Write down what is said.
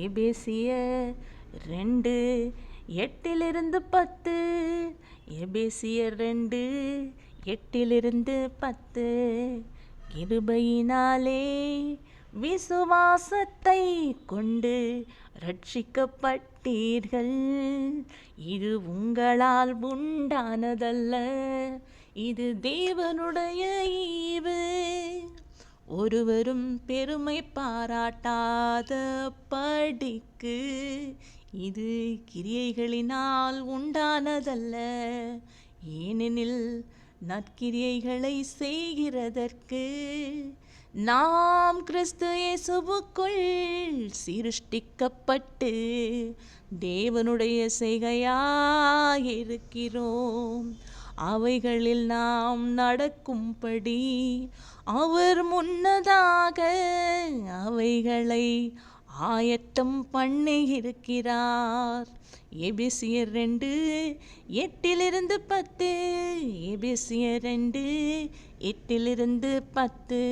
எபேசியர் 2 8 10. எபேசியர் 2 8 10. கிருபையினாலே விசுவாசத்தை கொண்டு ரட்சிக்கப்பட்டீர்கள். இது உங்களால் உண்டானதல்ல, இது தேவனுடைய ஈவு. ஒருவரும் பெருமை பாராட்டாத படிக்கு இது கிரியைகளினால் உண்டானதல்ல. ஏனெனில் நற்கிரியைகளை செய்கிறதற்கு நாம் கிறிஸ்து இயேசுவுக்குள் சிருஷ்டிக்கப்பட்டு தேவனுடைய செய்கையாயிருக்கிறோம். அவைகளில் நாம் நடக்கும்படி அவர் முன்னதாக அவைகளை ஆயத்தம் பண்ணியிருக்கிறார். எபேசியர் 2 8 10. எபேசியர் 2 8 10.